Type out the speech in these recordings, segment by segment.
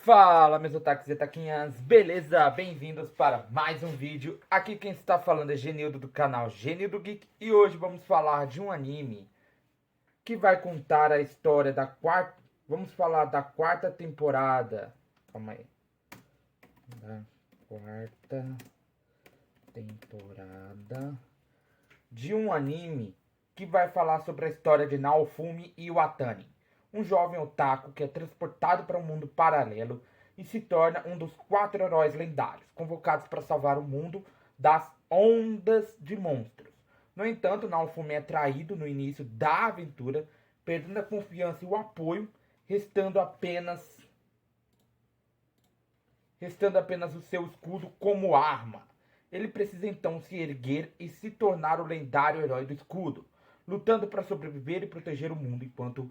Fala, meus otakus e taquinhas, beleza? Bem-vindos para mais um vídeo. Aqui quem está falando é Genildo do canal Genildo Geek e hoje vamos falar de um anime que vai contar a história da quarta... Vamos falar da quarta temporada. Calma aí. Da quarta temporada de um anime que vai falar sobre a história de Naofumi Iwatani, um jovem otaku que é transportado para um mundo paralelo e se torna um dos 4 heróis lendários, convocados para salvar o mundo das ondas de monstros. No entanto, Naofumi é traído no início da aventura, perdendo a confiança e o apoio, restando apenas o seu escudo como arma. Ele precisa então se erguer e se tornar o lendário herói do escudo, lutando para sobreviver e proteger o mundo enquanto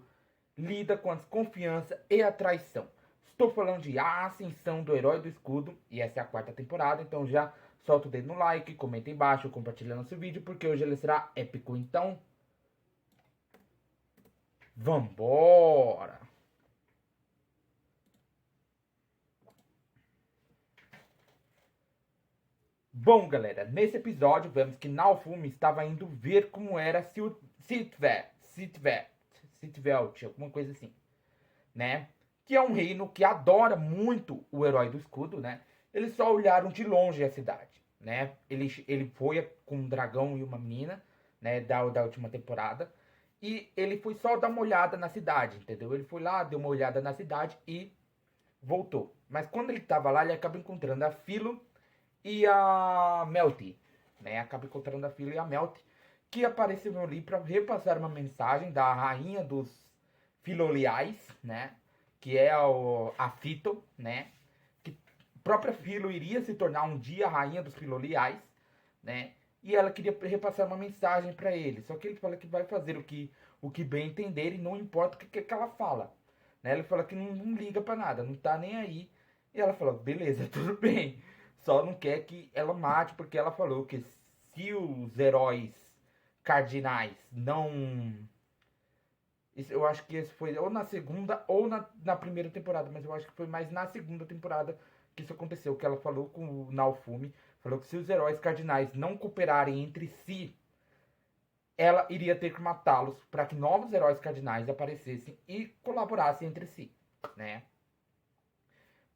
lida com a desconfiança e a traição. Estou falando de A Ascensão do Herói do Escudo, e essa é a quarta temporada, então já solta o dedo no like, comenta embaixo, compartilha nosso vídeo, porque hoje ele será épico. Então, vambora! Bom, galera, nesse episódio vemos que Naofumi estava indo ver como era Sitvelt, alguma coisa assim, né? Que é um reino que adora muito o herói do escudo, né? Eles só olharam de longe a cidade, né? Ele foi com um dragão e uma menina, né? Da última temporada. E ele foi só dar uma olhada na cidade, entendeu? Ele foi lá, deu uma olhada na cidade e voltou. Mas quando ele tava lá, ele acaba encontrando a Philo e a Melty, né? Acaba encontrando a Philo e a Melty, que apareceram ali para repassar uma mensagem da rainha dos Filoliais, né? Que é a Fito, né? Que a própria Philo iria se tornar um dia a rainha dos Filoliais, né? E ela queria repassar uma mensagem para ele. Só que ele fala que vai fazer o que bem entender e não importa o que ela fala. Né? Ele fala que não liga para nada, não tá nem aí. E ela fala, beleza, tudo bem. Só não quer que ela mate, porque ela falou que se os heróis cardinais não... Eu acho que esse foi ou na segunda ou na primeira temporada, mas eu acho que foi mais na segunda temporada que isso aconteceu, que ela falou com o Naofumi, falou que se os heróis cardinais não cooperarem entre si, ela iria ter que matá-los para que novos heróis cardinais aparecessem e colaborassem entre si, né?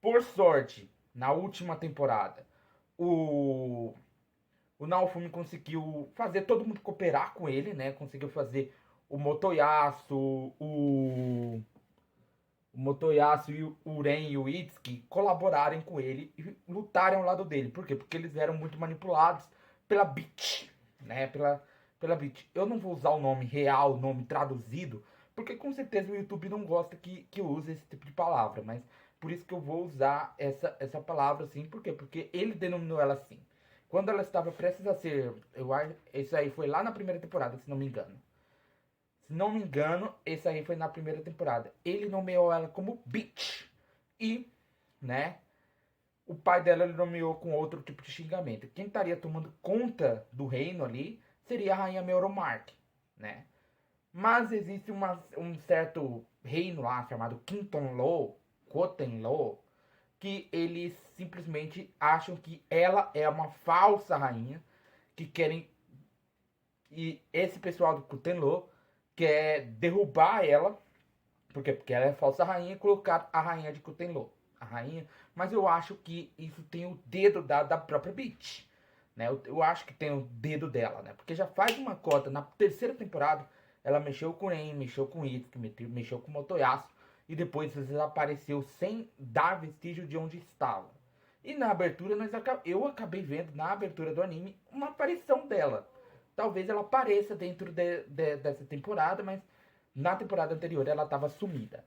Por sorte, na última temporada, o Naofumi conseguiu fazer todo mundo cooperar com ele, né? Conseguiu fazer o Motoyasu, o Motoyasu e o Uren e o Itsuki colaborarem com ele e lutarem ao lado dele. Por quê? Porque eles eram muito manipulados pela Beat, né? Pela Beat. Eu não vou usar o nome real, o nome traduzido, porque com certeza o YouTube não gosta que use esse tipo de palavra, mas por isso que eu vou usar essa palavra assim, por quê? Porque ele denominou ela assim. Quando ela estava prestes a ser, isso aí foi lá na primeira temporada, se não me engano. Se não me engano, esse aí foi na primeira temporada. Ele nomeou ela como Bitch. E, né, o pai dela ele nomeou com outro tipo de xingamento. Quem estaria tomando conta do reino ali seria a rainha Meoromark, né? Mas existe um certo reino lá chamado Quintonlo, Cotenlo, que eles simplesmente acham que ela é uma falsa rainha, que querem... E esse pessoal do Cotenlo quer derrubar ela, porque ela é falsa rainha, e colocar a rainha de Kutenlo, a rainha. Mas eu acho que isso tem o dedo da própria Beach, né? Eu acho que tem o dedo dela, né? Porque já faz uma cota, na terceira temporada, ela mexeu com o Ren, mexeu com o Itsuki, mexeu com o Motoyasu, e depois desapareceu sem dar vestígio de onde estava. E na abertura, eu acabei vendo, na abertura do anime, uma aparição dela. Talvez ela apareça dentro dessa temporada, mas na temporada anterior ela estava sumida,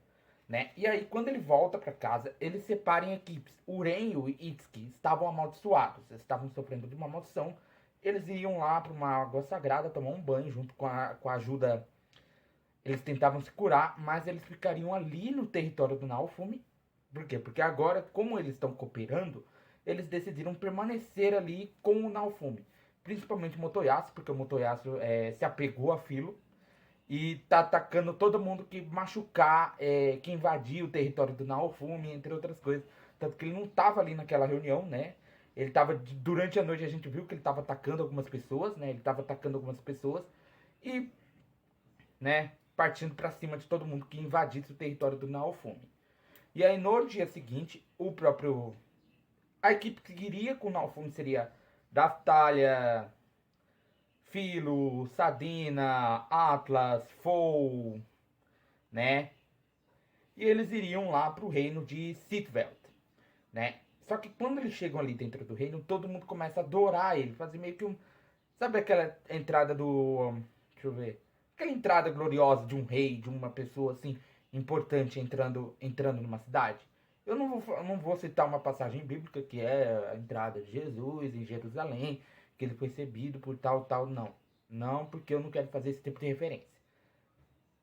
né? E aí quando ele volta para casa, eles separam em equipes. O Ren e o Itsuki estavam amaldiçoados, eles estavam sofrendo de uma maldição. Eles iam lá para uma água sagrada tomar um banho junto com a ajuda. Eles tentavam se curar, mas eles ficariam ali no território do Naofumi. Por quê? Porque agora, como eles estão cooperando, eles decidiram permanecer ali com o Naofumi. Principalmente o Motoyasu, porque o Motoyasu se apegou a Philo. E tá atacando todo mundo que machucar, que invadir o território do Naofumi, entre outras coisas. Tanto que ele não tava ali naquela reunião, né? Ele tava, durante a noite a gente viu que ele tava atacando algumas pessoas, né? Ele tava atacando algumas pessoas e, né, partindo pra cima de todo mundo que invadisse o território do Naofumi. E aí no dia seguinte, a equipe que iria com o Naofumi seria Daftalia, Filo, Sadina, Atlas, Fou, né? E eles iriam lá pro reino de Sithveld, né? Só que quando eles chegam ali dentro do reino, todo mundo começa a adorar ele, fazer meio que um... Sabe aquela entrada do... Deixa eu ver. Aquela entrada gloriosa de um rei, de uma pessoa assim, importante entrando numa cidade. Eu não vou citar uma passagem bíblica que é a entrada de Jesus em Jerusalém, que ele foi recebido por tal, não. Não, porque eu não quero fazer esse tipo de referência.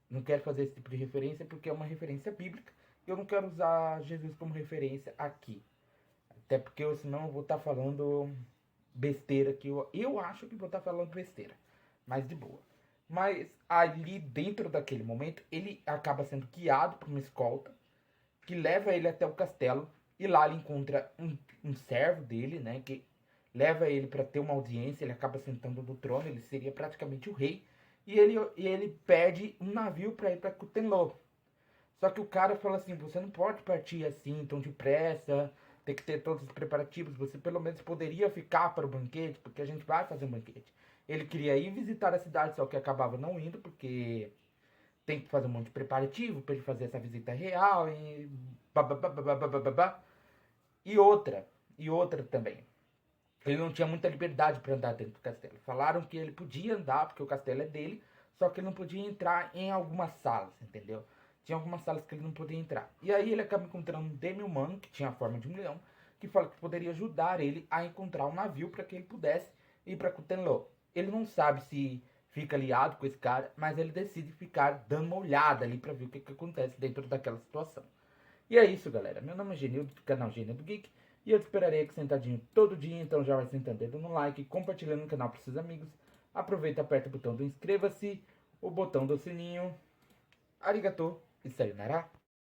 Não quero fazer esse tipo de referência porque é uma referência bíblica. Eu não quero usar Jesus como referência aqui. Até porque senão eu vou estar falando besteira que eu acho que vou estar falando besteira. Mas de boa. Mas ali dentro daquele momento, ele acaba sendo guiado por uma escolta que leva ele até o castelo. E lá ele encontra um servo dele, né? Que leva ele para ter uma audiência. Ele acaba sentando no trono. Ele seria praticamente o rei. E ele pede um navio para ir para Cutenlo. Só que o cara fala assim: você não pode partir assim tão depressa, tem que ter todos os preparativos. Você pelo menos poderia ficar para o banquete, porque a gente vai fazer um banquete. Ele queria ir visitar a cidade, só que acabava não indo, porque tem que fazer um monte de preparativo para ele fazer essa visita real e babá. E outra também. Ele não tinha muita liberdade para andar dentro do castelo. Falaram que ele podia andar, porque o castelo é dele, só que ele não podia entrar em algumas salas, entendeu? Tinha algumas salas que ele não podia entrar. E aí ele acaba encontrando um Demi-Human, que tinha a forma de um leão, que fala que poderia ajudar ele a encontrar um navio para que ele pudesse ir para Cutenlo. Ele não sabe se fica aliado com esse cara, mas ele decide ficar dando uma olhada ali para ver o que acontece dentro daquela situação. E é isso, galera. Meu nome é Genildo, do canal Gênio do Geek. E eu te esperarei aqui sentadinho todo dia. Então já vai sentando dedo no like, compartilhando o canal para seus amigos. Aproveita, aperta o botão do inscreva-se, o botão do sininho. Arigato e sayonara.